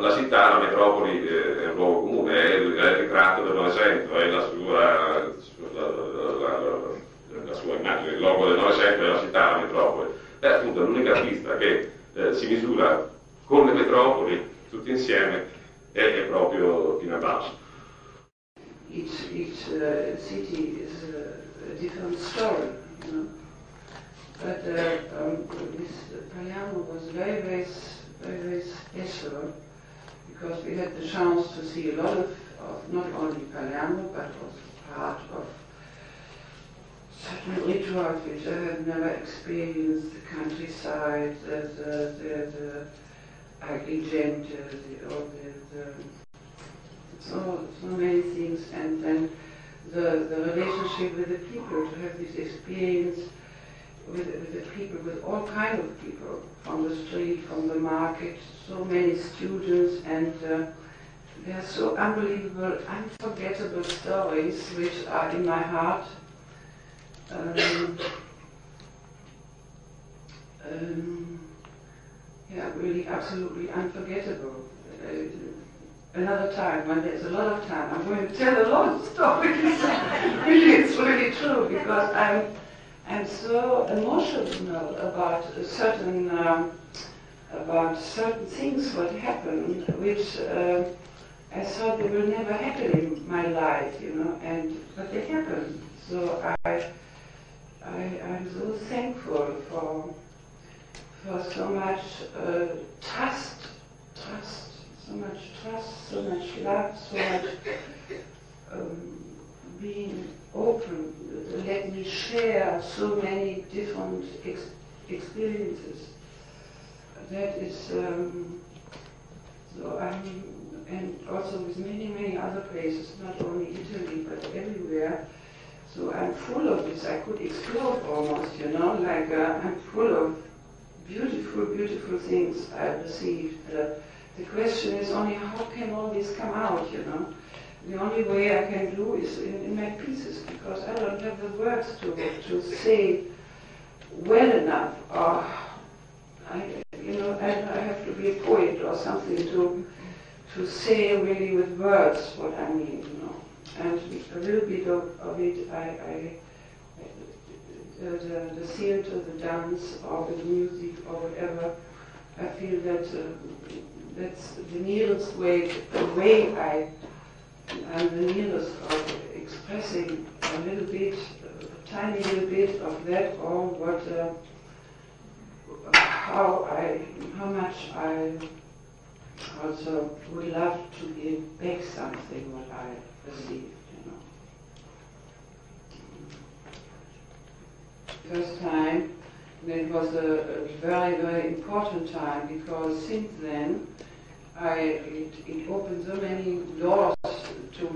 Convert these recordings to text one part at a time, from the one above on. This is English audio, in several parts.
La città, la metropoli, è un luogo comune, è il ritratto del Novecento, è la sua immagine, il logo del Novecento è la città, la metropoli. È appunto l'unica pista che si misura con le metropoli, tutti insieme, è proprio Pina Bausch. Each city is a different story, you know. But this Palermo was very special because we had the chance to see a lot of not only Palermo but also part of certain rituals which I have never experienced, the countryside, the Agrigento, so many things, and then the relationship with the people, to have this experience with the people, with all kinds of people, from the street, from the market, so many students, and there are so unbelievable, unforgettable stories which are in my heart. Yeah, really absolutely unforgettable. Another time, when there's a lot of time, I'm going to tell a lot of stories. Really, it's really true, because I'm so emotional about certain things what happen, which I thought they will never happen in my life, you know, but they happen. So I'm so thankful for so much trust, so much love, so much being open, let me share so many different experiences. That is, so and also with many other places, not only Italy, but everywhere. So I'm full of this, I could explode almost, you know, like I'm full of beautiful things I've received. The question is only how can all this come out, you know. The only way I can do is in my pieces, because I don't have the words to say well enough, or I have to be a poet or something to say really with words what I mean, you know. And a little bit of it, the theater, the dance, or the music, or whatever, I feel that that's the nearest way, I'm the nearest of expressing a little bit, a tiny little bit of that, or what, how much I also would love to give back something what I received, you know. First time, it was a very important time, because since then it opened so many doors to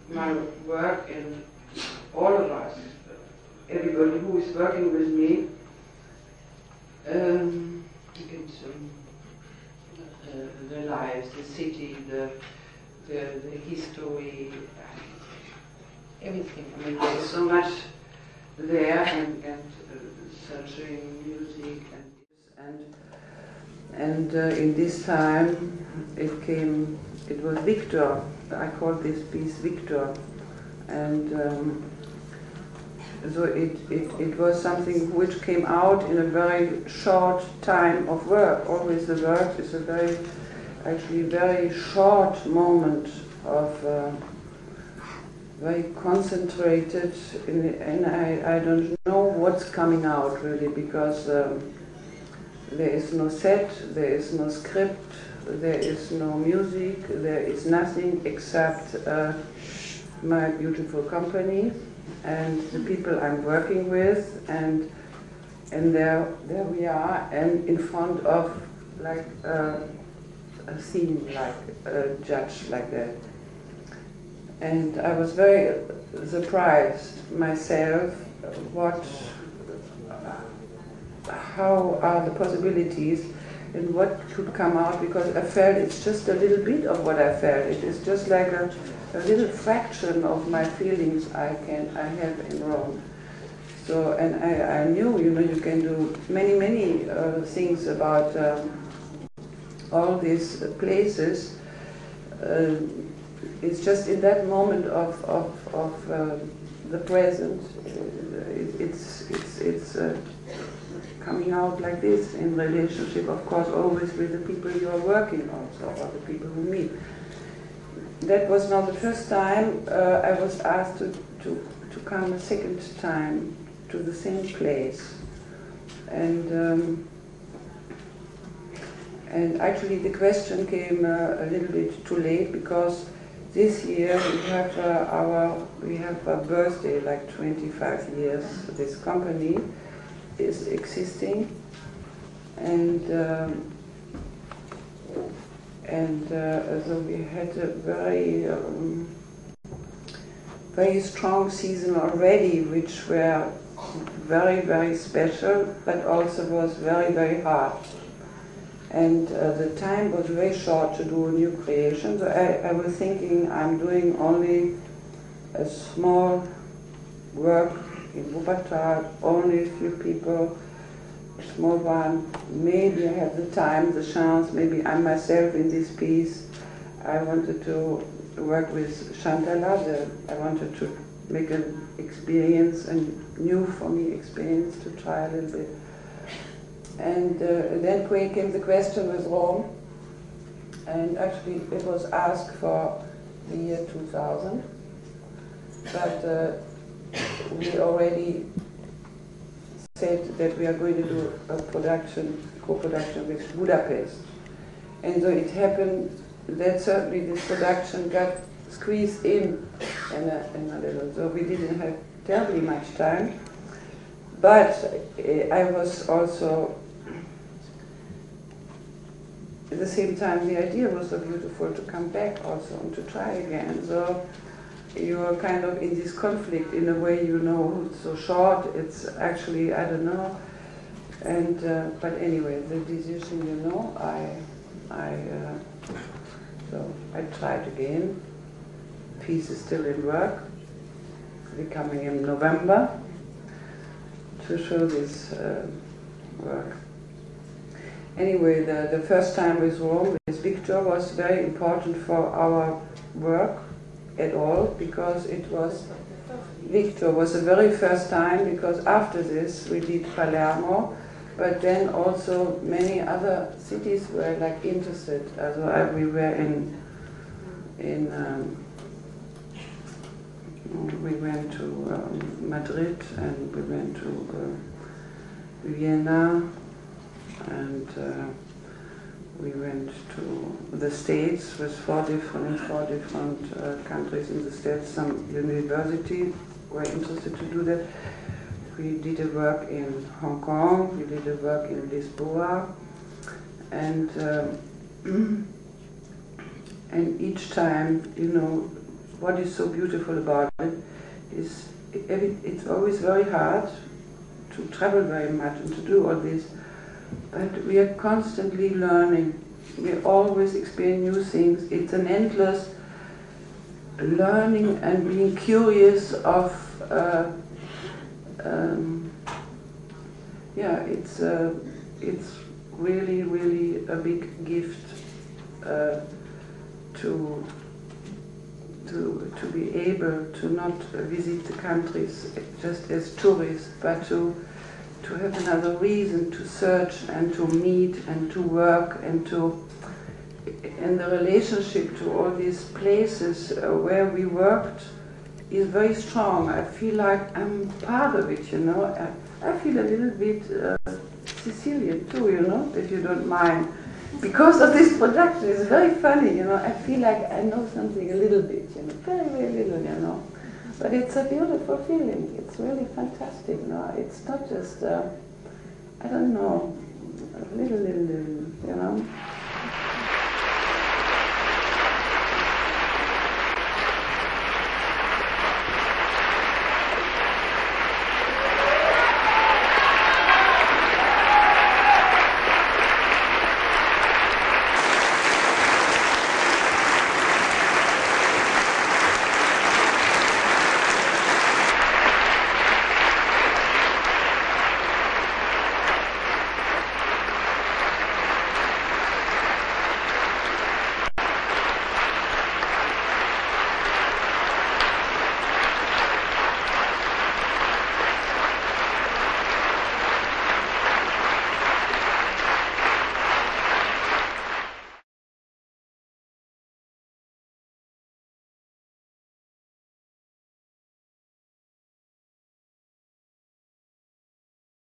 my work, and all of us, everybody who is working with me, the lives, the city, the history, everything. I mean, there's so much there, and searching music and in this time it was Victor. I called this piece Victor, and so it was something which came out in a very short time of work. Always the work is a very short moment of very concentrated, and I don't know what's coming out really, because there is no set, there is no script, there is no music, there is nothing except my beautiful company and the people I'm working with, and there we are, and in front of like a scene, like a judge, like that. And I was very surprised myself how are the possibilities and what could come out, because I felt it's just a little bit of what I felt. It is just like a little fraction of my feelings I have in Rome. So, and I knew, you know, you can do many things about all these places. It's just in that moment of the present, it's coming out like this in relationship, of course, always with the people you are working also, or the people who meet. That was not the first time I was asked to come a second time to the same place. And actually the question came a little bit too late, because this year we have a birthday, like 25 years. This company is existing, and so we had a very strong season already, which were very special, but also was very hard. And the time was very short to do a new creation. So I was thinking, I'm doing only a small work in Wuppertal, only a few people, a small one. Maybe I have the time, the chance, maybe I'm myself in this piece. I wanted to work with Shantala. I wanted to make an experience, a new for me experience, to try a little bit. And then came the question with Rome, and actually it was asked for the year 2000, but we already said that we are going to do a co-production with Budapest. And so it happened that certainly this production got squeezed in a little, so we didn't have terribly much time. But I was also, at the same time, the idea was so beautiful to come back also and to try again. So you are kind of in this conflict in a way, you know, it's so short, it's actually, I don't know. And, but anyway, the decision, you know, so I tried again. Piece is still in work. We're coming in November to show this work. Anyway, the first time with Rome, with Victor, was very important for our work at all, because it was, Victor was the very first time, because after this we did Palermo, but then also many other cities were like interested. We were we went to Madrid, and we went to Vienna, and we went to the States with four different countries in the States. Some universities were interested to do that. We did a work in Hong Kong, we did a work in Lisboa, and each time, you know, what is so beautiful about it is it's always very hard to travel very much and to do all this, but we are constantly learning. We always experience new things. It's an endless learning and being curious of, it's really a big gift to be able to not visit the countries just as tourists, but to have another reason to search and to meet and to work and the relationship to all these places where we worked is very strong. I feel like I'm part of it, you know. I feel a little bit Sicilian too, you know, if you don't mind. Because of this production, it's very funny, you know. I feel like I know something a little bit, you know, very little, you know. But it's a beautiful feeling. It's really fantastic, you know. It's not just, I don't know, a little